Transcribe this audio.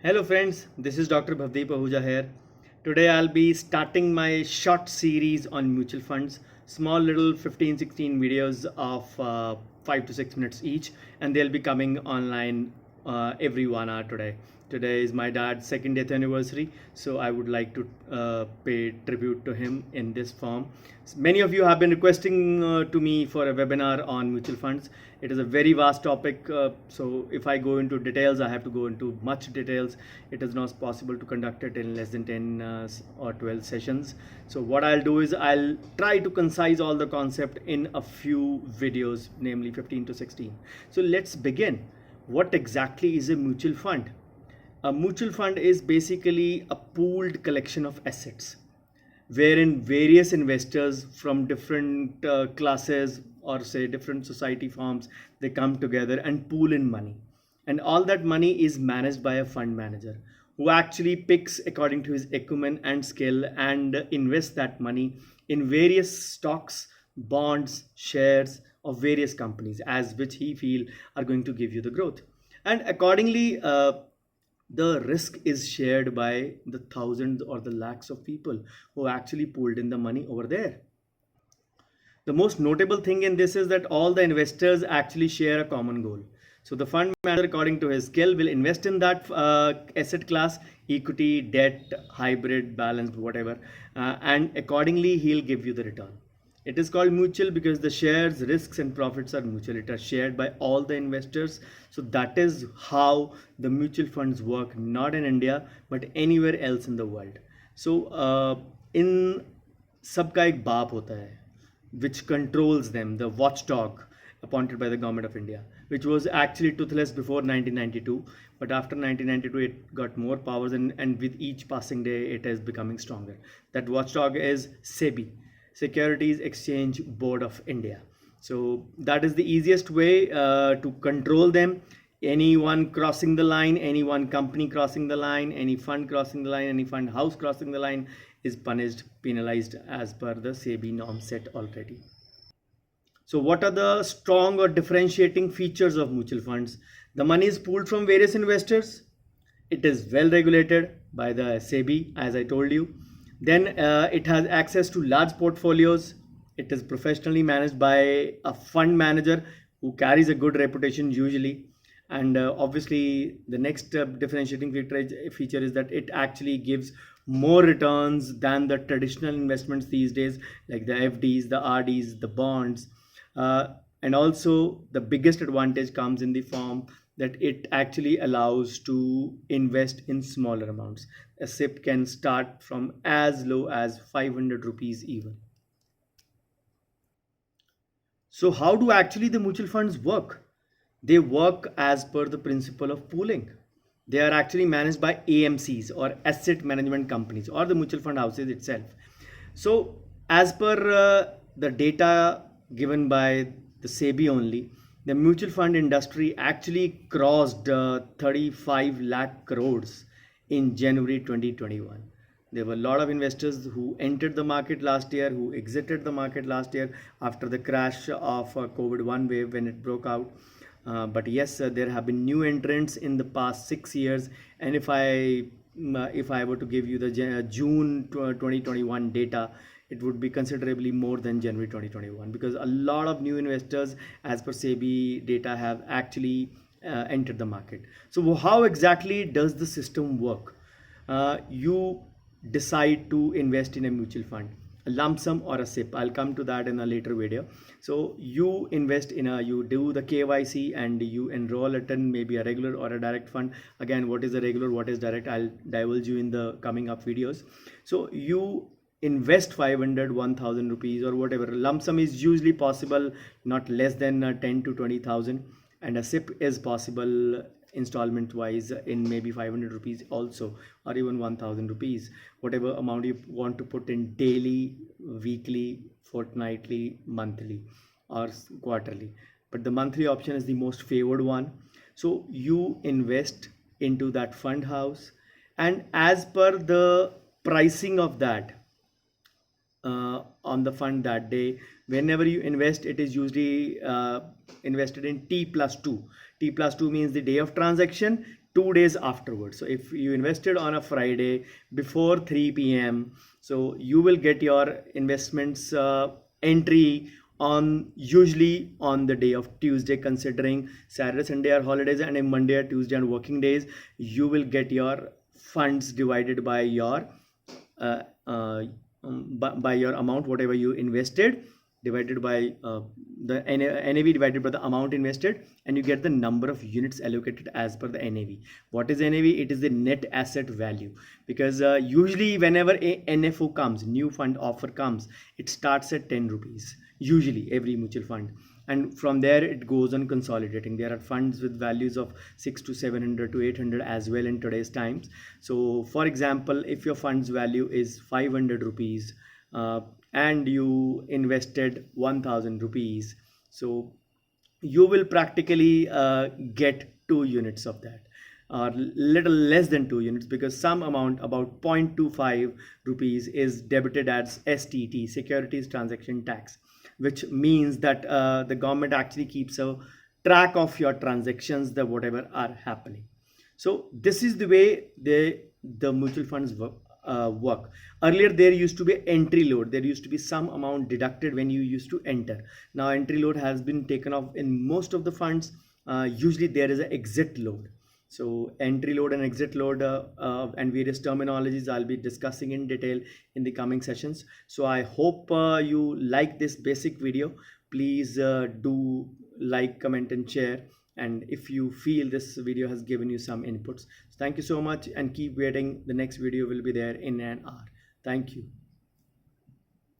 Hello friends, this is Dr. Bhavdeep Ahuja here. Today I'll be starting my short series on mutual funds, small little 15-16 videos of 5 to 6 minutes each, and they'll be coming online every 1 hour today. Today is my dad's second death anniversary, so I would like to pay tribute to him in this form. Many of you have been requesting to me for a webinar on mutual funds. It is a very vast topic, so if I go into details, I have to go into much details. It is not possible to conduct it in less than 10 or 12 sessions. So what I'll do is I'll try to concise all the concept in a few videos, namely 15 to 16. So let's begin. What exactly is a mutual fund? A mutual fund is basically a pooled collection of assets wherein various investors from different classes or say different society forms, they come together and pool in money, and all that money is managed by a fund manager who actually picks according to his acumen and skill and invests that money in various stocks, bonds, shares of various companies as which he feel are going to give you the growth. And accordingly, the risk is shared by the thousands or the lakhs of people who actually pulled in the money over there. The most notable thing in this is that all the investors actually share a common goal. So the fund manager, according to his skill, will invest in that asset class, equity, debt, hybrid, balanced, whatever, and accordingly he'll give you the return. It is called mutual because the shares, risks, and profits are mutual. It are shared by all the investors. So that is how the mutual funds work, not in India, but anywhere else in the world. So in सबका एक बाप होता है which controls them, the watchdog appointed by the government of India, which was actually toothless before 1992, but after 1992 it got more powers, and with each passing day it is becoming stronger. That watchdog is SEBI, Securities Exchange Board of India. So that is the easiest way to control them. Anyone crossing the line, any one company crossing the line, any fund crossing the line, any fund house crossing the line is punished, penalized as per the SEBI norm set already. So what are the strong or differentiating features of mutual funds? The money is pooled from various investors. It is well regulated by the SEBI, as I told you. Then it has access to large portfolios. It is professionally managed by a fund manager who carries a good reputation usually. And obviously the next differentiating feature is that it actually gives more returns than the traditional investments these days, like the FDs, the RDs, the bonds. And also the biggest advantage comes in the form that it actually allows to invest in smaller amounts. A SIP can start from as low as 500 rupees even. So how do actually the mutual funds work? They work as per the principle of pooling. They are actually managed by AMCs or asset management companies or the mutual fund houses itself. So as per the data given by the SEBI only, the mutual fund industry actually crossed 35 lakh crores in January 2021. There were a lot of investors who entered the market last year, who exited the market last year after the crash of COVID one wave when it broke out. But yes, there have been new entrants in the past 6 years, and if I were to give you the June 2021 data, it would be considerably more than January 2021 because a lot of new investors, as per SEBI data, have actually entered the market. So how exactly does the system work? You decide to invest in a mutual fund, a lump sum or a SIP. I'll come to that in a later video. So you invest in you do the KYC and you enroll it in maybe a regular or a direct fund. Again, what is a regular, what is direct, I'll divulge you in the coming up videos. So you invest 500, 1000 rupees or whatever. Lump sum is usually possible not less than 10 to 20,000, and a SIP is possible installment wise in maybe 500 rupees also, or even 1000 rupees, whatever amount you want to put in daily, weekly, fortnightly, monthly or quarterly. But the monthly option is the most favored one. So you invest into that fund house, and as per the pricing of that on the fund that day, whenever you invest, it is usually invested in T+2. T+2 means the day of transaction 2 days afterwards. So if you invested on a Friday before 3 p.m., so you will get your investments entry on usually on the day of Tuesday, considering Saturday, Sunday are holidays, and a Monday or Tuesday are working days. You will get your funds divided by your uh, uh, by your amount, whatever you invested, divided by the NAV divided by the amount invested, and you get the number of units allocated as per the NAV. What is NAV? It is the net asset value, because usually whenever a NFO comes, new fund offer comes, it starts at 10 rupees, usually every mutual fund, and from there it goes on consolidating. There are funds with values of 6 to 700 to 800 as well in today's times. So for example, if your fund's value is 500 rupees and you invested 1000 rupees, so you will practically get 2 units of that, or little less than 2 units, because some amount about 0.25 rupees is debited as STT, securities transaction tax, which means that the government actually keeps a track of your transactions, the whatever are happening. So this is the way the mutual funds work. Earlier there used to be entry load. There used to be some amount deducted when you used to enter. Now entry load has been taken off in most of the funds. Usually there is an exit load. So entry load and exit load and various terminologies I'll be discussing in detail in the coming sessions. So I hope you like this basic video. Please do like, comment and share. And if you feel this video has given you some inputs, thank you so much, and keep waiting. The next video will be there in an hour. Thank you.